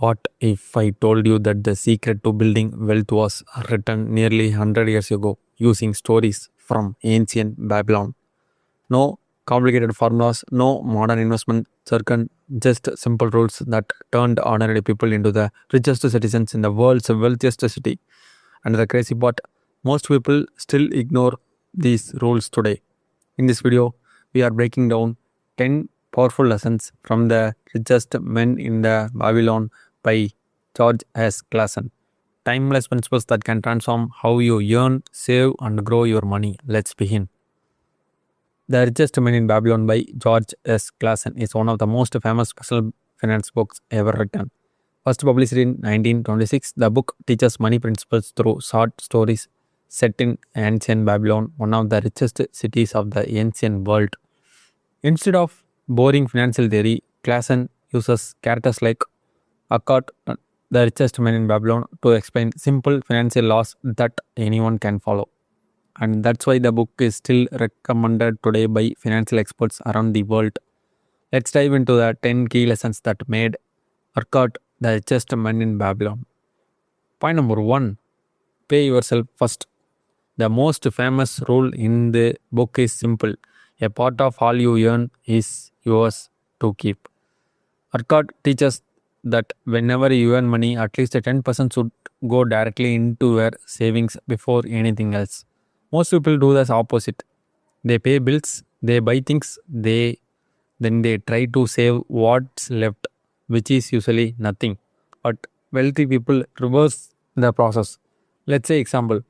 What if I told you that the secret to building wealth was written nearly 100 years ago using stories from ancient Babylon? No complicated formulas, no modern investment circle, just simple rules that turned ordinary people into the richest citizens in the world's wealthiest city. And the crazy part, most people still ignore these rules today. In this video, we are breaking down 10 powerful lessons from the richest men in the Babylon by George S. Clason. Timeless principles that can transform how you earn, save, and grow your money. Let's begin. The Richest Man in Babylon by George S. Clason is one of the most famous personal finance books ever written. First published in 1926, the book teaches money principles through short stories set in ancient Babylon, one of the richest cities of the ancient world. Instead of boring financial theory, Clason uses characters like Akkad, the richest man in Babylon, to explain simple financial laws that anyone can follow. And that's why the book is still recommended today by financial experts around the world. Let's dive into the 10 key lessons that made Akkad the richest man in Babylon. Point number 1, pay yourself first. The most famous rule in the book is simple: a part of all you earn is yours to keep. Akkad teaches that whenever you earn money, at least 10% should go directly into your savings before anything else. Most people do the opposite. They pay bills, they buy things, then they try to save what's left, which is usually nothing. But wealthy people reverse the process. Let's say example,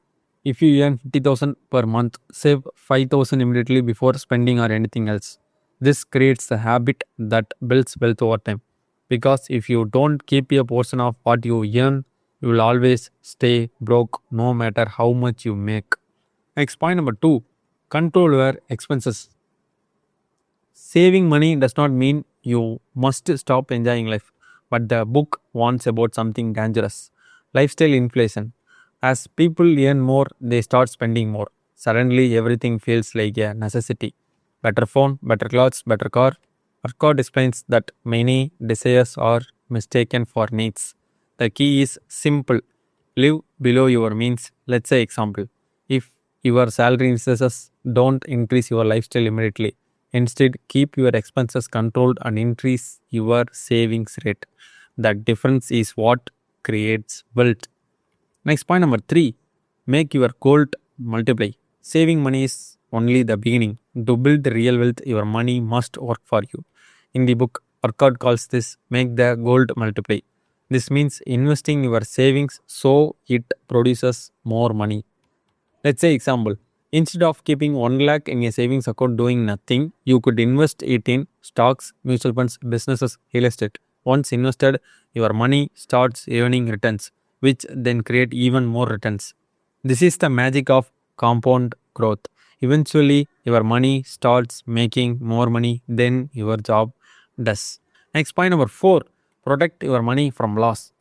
if you earn 50,000 per month, save 5,000 immediately before spending or anything else. This creates a habit that builds wealth over time. Because if you don't keep a portion of what you earn, you will always stay broke no matter how much you make. Next, point number 2, control your expenses. Saving money does not mean you must stop enjoying life, but the book warns about something dangerous: lifestyle inflation. As people earn more, they start spending more. Suddenly, everything feels like a necessity: better phone, better clothes, better car. Arcot explains that many desires are mistaken for needs. The key is simple: live below your means. Let's say example, if your salary increases, don't increase your lifestyle immediately. Instead, keep your expenses controlled and increase your savings rate. That difference is what creates wealth. Next, point number 3, make your gold multiply. Saving money is only the beginning. To build real wealth, your money must work for you. In the book, Arcad calls this make the gold multiply. This means investing your savings so it produces more money. Let's say example, instead of keeping 1 lakh in a savings account doing nothing, you could invest it in stocks, mutual funds, businesses, real estate. Once invested, your money starts earning returns, which then create even more returns. This is the magic of compound growth. Eventually, your money starts making more money than your job does. Next, point number 4, protect your money from loss.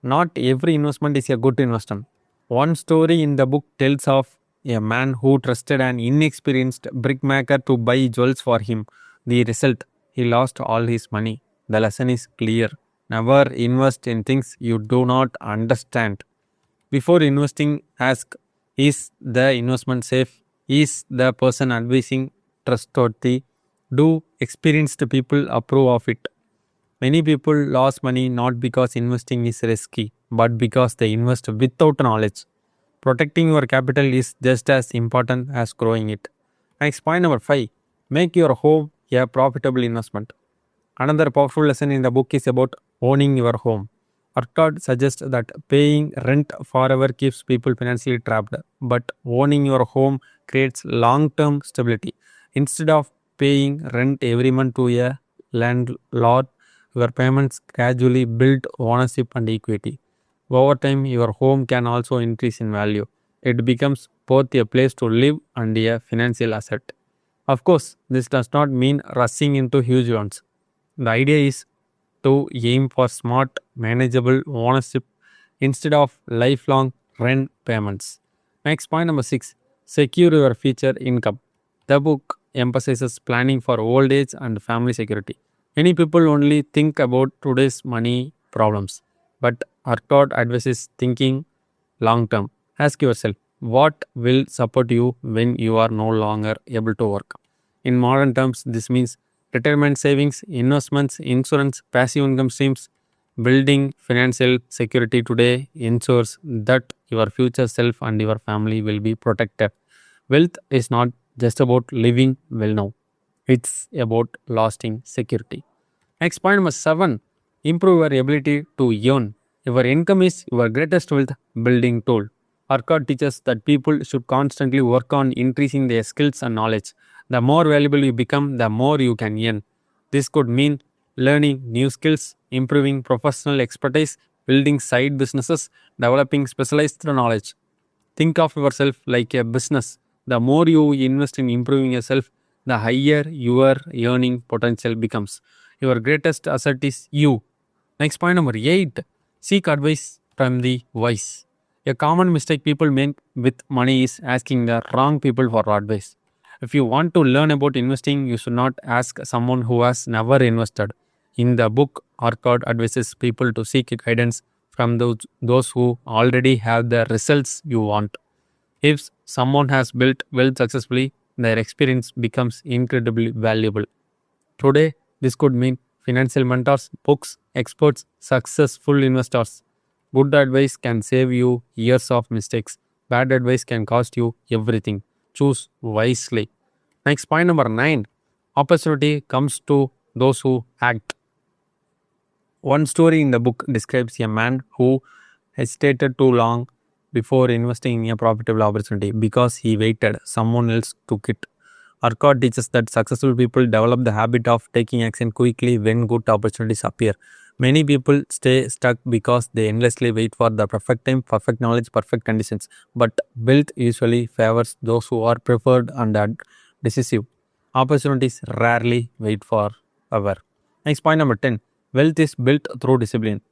Not every investment is a good investment. One story in the book tells of a man who trusted an inexperienced brickmaker to buy jewels for him. The result, he lost all his money. The lesson is clear: never invest in things you do not understand. Before investing, ask, is the investment safe? Is the person advising trustworthy? Do experienced people approve of it? Many people lose money not because investing is risky, but because they invest without knowledge. Protecting your capital is just as important as growing it. Next, point number 5, make your home a profitable investment. Another powerful lesson in the book is about owning your home. Arcad suggests that paying rent forever keeps people financially trapped, but owning your home creates long term stability. Instead of paying rent every month to a landlord, your payments gradually build ownership and equity. Over time, your home can also increase in value. It becomes both a place to live and a financial asset. Of course, this does not mean rushing into huge ones. The idea is to aim for smart, manageable ownership instead of lifelong rent payments. Next, point number 6, secure your future income. The book emphasizes planning for old age and family security. Many people only think about today's money problems. But Arcot advises thinking long term. Ask yourself, what will support you when you are no longer able to work? In modern terms, this means retirement savings, investments, insurance, passive income streams. Building financial security today ensures that your future self and your family will be protected. Wealth is not just about living well now, it's about lasting security. Next point number 7, improve your ability to earn. Your income is your greatest wealth building tool. Arcot teaches that people should constantly work on increasing their skills and knowledge. The more valuable you become, the more you can earn. This could mean learning new skills, improving professional expertise, building side businesses, developing specialized knowledge. Think of yourself like a business. The more you invest in improving yourself, the higher your earning potential becomes. Your greatest asset is you. Next point number 8, seek advice from the wise. A common mistake people make with money is asking the wrong people for advice. If you want to learn about investing, you should not ask someone who has never invested. In the book, Arcot advises people to seek guidance from those who already have the results you want. If someone has built wealth successfully, their experience becomes incredibly valuable. Today, this could mean financial mentors, books, experts, successful investors. Good advice can save you years of mistakes. Bad advice can cost you everything. Choose wisely. Next point number 9, opportunity comes to those who act. One story in the book describes a man who hesitated too long before investing in a profitable opportunity because he waited. Someone else took it. Arcot teaches that successful people develop the habit of taking action quickly when good opportunities appear. Many people stay stuck because they endlessly wait for the perfect time, perfect knowledge, perfect conditions. But wealth usually favors those who are preferred and are decisive. Opportunities rarely wait for ever. Next point number 10, wealth is built through discipline.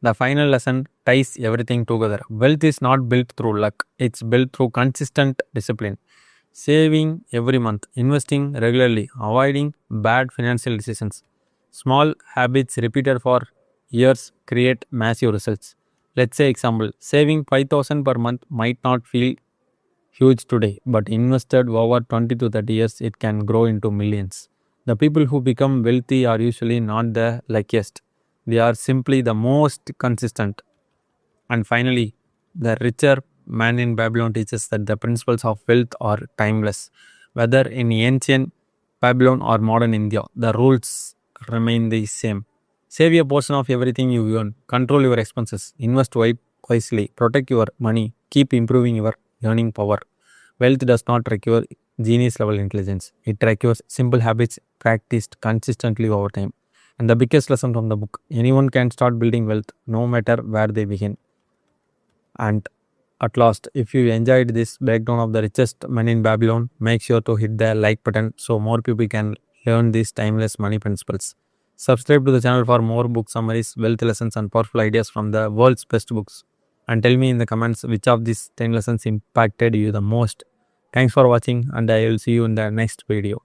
The final lesson ties everything together. Wealth is not built through luck, it's built through consistent discipline. Saving every month, investing regularly, avoiding bad financial decisions. Small habits repeated for years create massive results. Let's say example, saving 5,000 per month might not feel huge today, but invested over 20 to 30 years, it can grow into millions. The people who become wealthy are usually not the luckiest, they are simply the most consistent. And finally, the richer man in Babylon teaches that the principles of wealth are timeless. Whether in ancient Babylon or modern India, the rules remain the same. Save a portion of everything you earn, control your expenses, invest wisely, protect your money, keep improving your earning power. Wealth does not require genius level intelligence, it requires simple habits practiced consistently over time. And the biggest lesson from the book, anyone can start building wealth no matter where they begin. And at last, if you enjoyed this breakdown of the richest man in Babylon, make sure to hit the like button so more people can learn these timeless money principles. Subscribe to the channel for more book summaries, wealth lessons, and powerful ideas from the world's best books. And tell me in the comments which of these 10 lessons impacted you the most. Thanks for watching, and I will see you in the next video.